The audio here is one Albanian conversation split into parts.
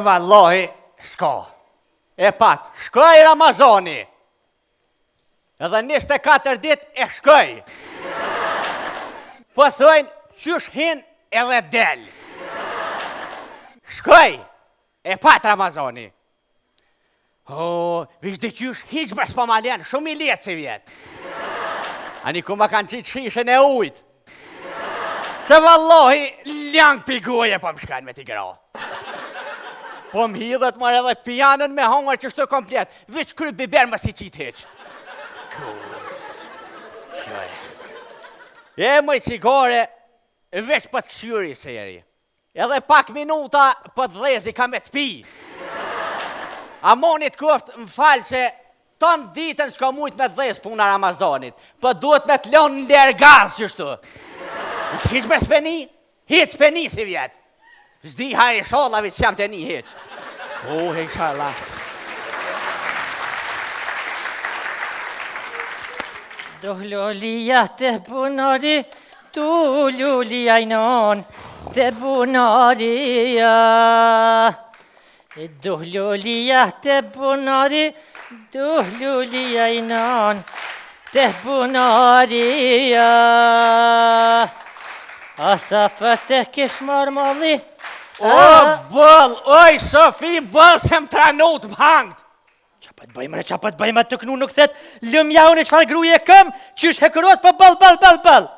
Vallahi, s'ka. E pat, shkoj Ramazani. Edhe 24 dit e shkoj. Po thojnë, qysh hin edhe del. Shkoj, e pat Ramazani. Vish dhe qysh hiq bës pa ma len, shumë i letë si vjet. Ani ku ma kanë qitë shishën e ujt. Se vallahi, lang pigoje po më shkajnë me t'i gra. Po më hidhet marrë edhe pijanën me hongër që shto komplet. Veç kry biber më si qitë heq. E mëj cigare, veç për të këshyri se jeri. Edhe pak minuta për të dhezi ka me t'pi. Amonit koft më falë që tonë ditën s'ka mujt me dhezi puna Ramazanit. Për duhet me t'lonë në der gaz qështu. Hiq me s'peni? Hiq s'peni si vjetë. Zdi hajë shollavi që jam të një hiq. Inshallah. Do lullia të bunari, tu lullia i non të bunaria. Do lullia të bunari, du lullia i non të bunaria. Asa fëtë kish marmalli. Bëll, oj, Sofi, bëll se më tranut më hangët. Qa për të bëjmë të kënu nuk thet, lëmja unë e qfar gruje këm, qysh hekëros për bëll.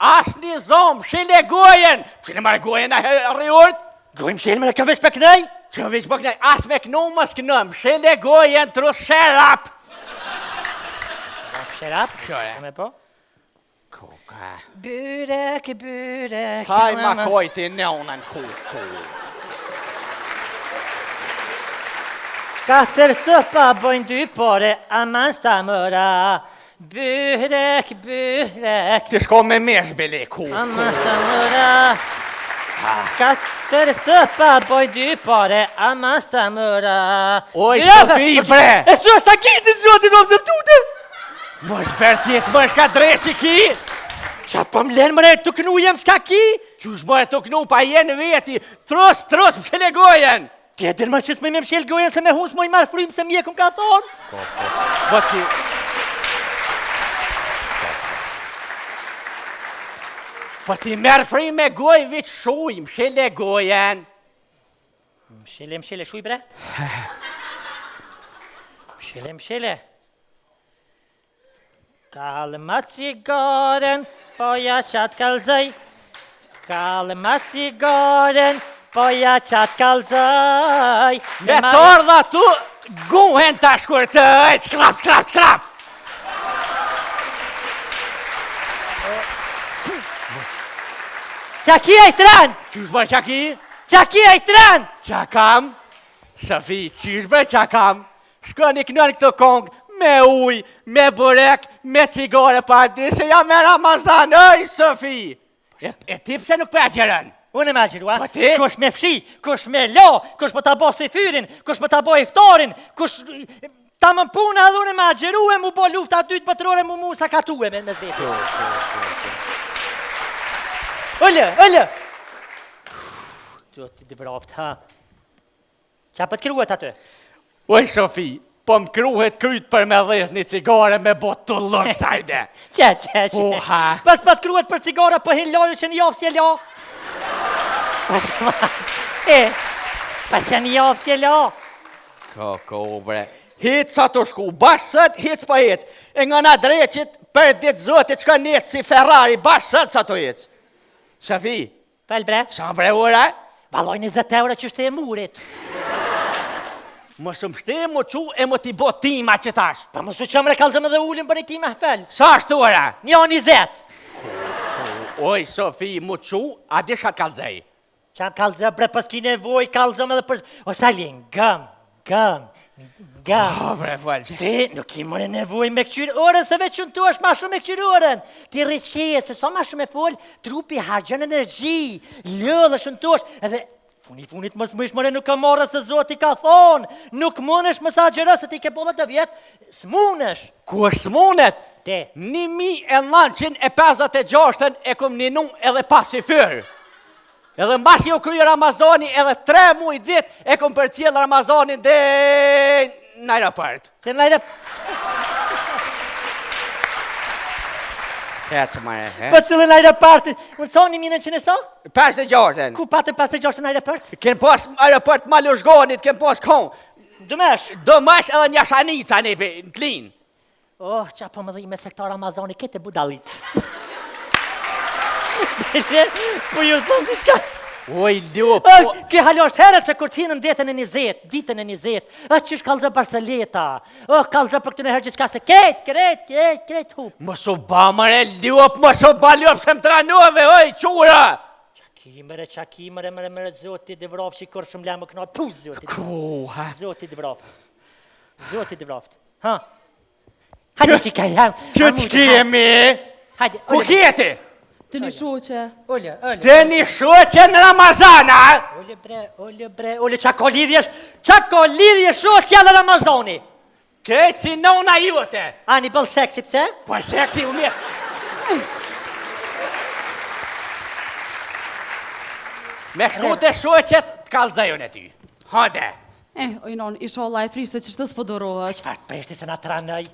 As një zomë, shile gojen. Shile marë gojen a rriurt? Gojmë shile me në këvesh për kënej? Që veç për kënej, as me kënu më s'kënëm, shile gojen të rus sherap. Sherap? Qore. Me po? Koka. Byrek. Haj ma kojti në unën ku. Katër sopa bojnë 2 pore, aman sa mëra. Byrek. Ti shko me mesh bele ku. Aman sa mëra. Katër sopa bojnë 2 pore, aman sa mëra. Oj, Sofi, bre! E së sa kitë zotin om zëmtute? Më shbertit, më shka dreqi ki? Qa po m'len mëre, të kënu jem s'ka ki? Qush bëhe të kënu pa jenë veti, trus, më shele gojen. Ke din më qësë me mshel gojen se me huns moj marë frymë se mjekëm ka thonë? Po ti... Po ti merë frymë me goj, vich shuj, më shele gojen. Mshele, shuj bre? Mshele. Kalma cigaren, poja qatë kalzaj. Kalma cigaren, poja qatë kalzaj. Me tordha tu, guhen ta shkurtëj, klap. Qaki e i tren! Qysh bërë qaki? Qaki e i tren! Qakam? Sofi, qysh bërë qakam? Shkoni kënën këto kongë, me uj, me burek, me cigare pa di se jam me Ramazan, oj, Sofi! E ti pse nuk për e gjerën? Unë e me gjerua, Po ti? kush me fshi, kush me lo, kush po ta bo si fyrin, kush po ta bo iftarin, kush ta më puna dhe unë e me gjeru e mu bo lufta 2 botërore mu sa ka tu e me zveti. Ullë! Do ti dhe braft, ha? Qa për t'kruhet atë? Oj, Sofi, po më kruhet kryt për me dhes një cigare me botullok sajde. Qe. Oha. Pas pat kruhet për cigara për hin lojë që një javë si e la. Pa që një javë si e la. Koko, bre. Hitë sa të shku, bashkët, hitë pa hitë. E nga na dreqit, për ditë zotit që ka njëtë si Ferrari, bashkët sa të hitë. Sofi, Fel bre, sa bre ura? valoj 20 euro që shte e murit. Më shumë shte më qu e më t'i bo tima që tash. Pa më së qëmre kalzëm edhe ullin për një time fel. Sa është ura? 1.20. Oj, Sofi, më qu, a di shatë kalzej? Qam kalzëm bre pas ki nevoj, kalzëm edhe për... O salin, gëm. Bre, falqë. Ti nuk i mëre nevoj me këqyrë orën, se veç unë tu është ma shumë me këqyrë orën. Ti rriqeje, se sa ma shumë e folë, trupi hargjën energji, lëdhë është në tu është, edhe Punit mos më ishmëre nuk ka marrë se Zoti ka thonë, nuk mundesh më sa gjëra se ti ke po 10 vjet, s'mundesh. Ku është s'munet? Te. 1956 e kom ninu edhe pasi fyrë. Edhe mbas ju kryi Ramazani edhe 3 muaj dit e kom për tjellë Ramazanin dhe në aeroport. Te në aeroport. Ja që mare, Po cilën aeroport? Unë soni minën që në so? 56. Ku patën 56 në aeroport? Ken pas aeroport Malushgonit, ken pas kon. Dëmesh. Dëmash edhe një shanica në t'lin. Oh, qa po më dhe me sektor Amazoni, kete budalit. Po ju thonë të shka. Oj, lup. Ki halo është herët që kur t'hinën ditën e 20, qysh kalzë Barceleta, kalzë për këtë në herë që shka se kret hup. Mos u ba mare lup, mos u ba lup se më tranove, oj, qura. Qakimere, mëre, Zoti dhe vraf që i kërë shumë lemë kënat, pu, Zoti. Ku, ha? Zoti dhe vraf. Ha? Hajde që ka jam. Që që jemi? Hajde. Ku kjeti? Të një shoqe. Ole. Të një shoqe në Ramazana? Ole, qa ko lidhje shoqja në Ramazani? Këtë si nona jute. Ani bëllë seksi, pse? Po seksi u mirë. Me shku të shoqet të kalzajun e ty. Hade. Ojnon, isha Allah e prishtë që shtës pëdorohet. Qfar të prishti se nga të ranëj?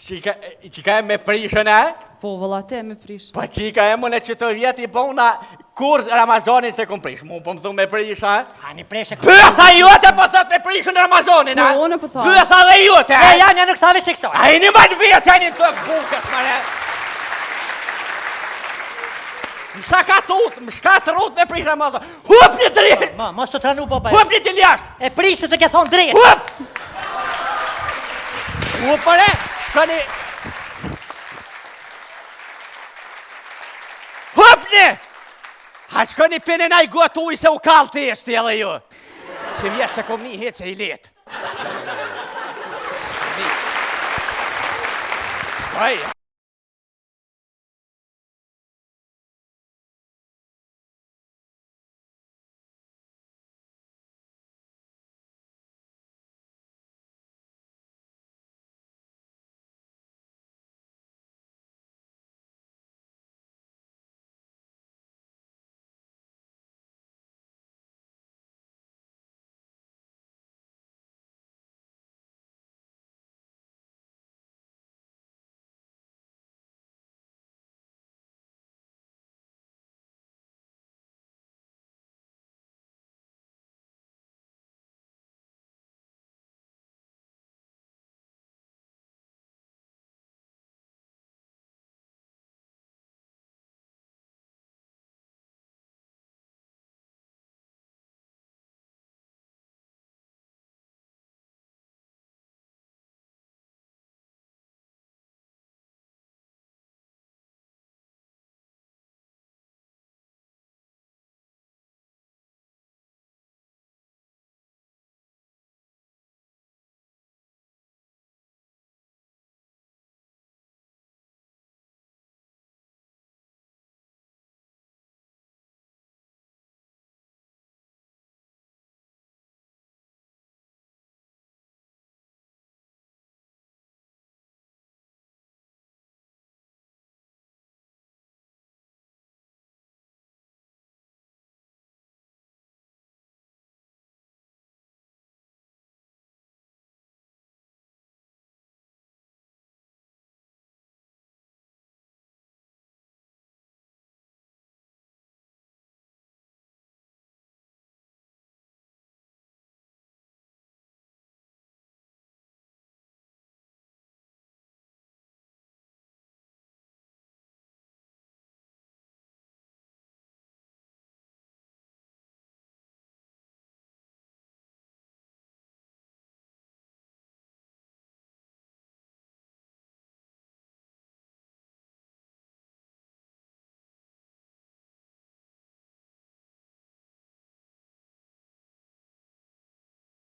Qika e me prishën e? Po, vëlla te me prish. Po qika e mune që të vjet i bona kur Ramazanin se kum prish. Mu po më thumë me prishë, a? Ani prishë... Bëtha jote po thot me prishën Ramazanin, a? Po, one po thot. Bëtha dhe jote, a? Janë nuk thave që kësoj. A i një majtë vjetë, janë të bukës, mare. Më shka të rut me prishë Ramazanin. Hup një drejt! Mos të tranu, baba. Hup një të ljasht! E prishë se ke thonë drejt. Hup! Hup, mëre, shkani... Hup një! Ha shkani pene na i gotë uj se u kalë të eshti edhe ju. Që vjetë se kom një hetë se i letë. Oj,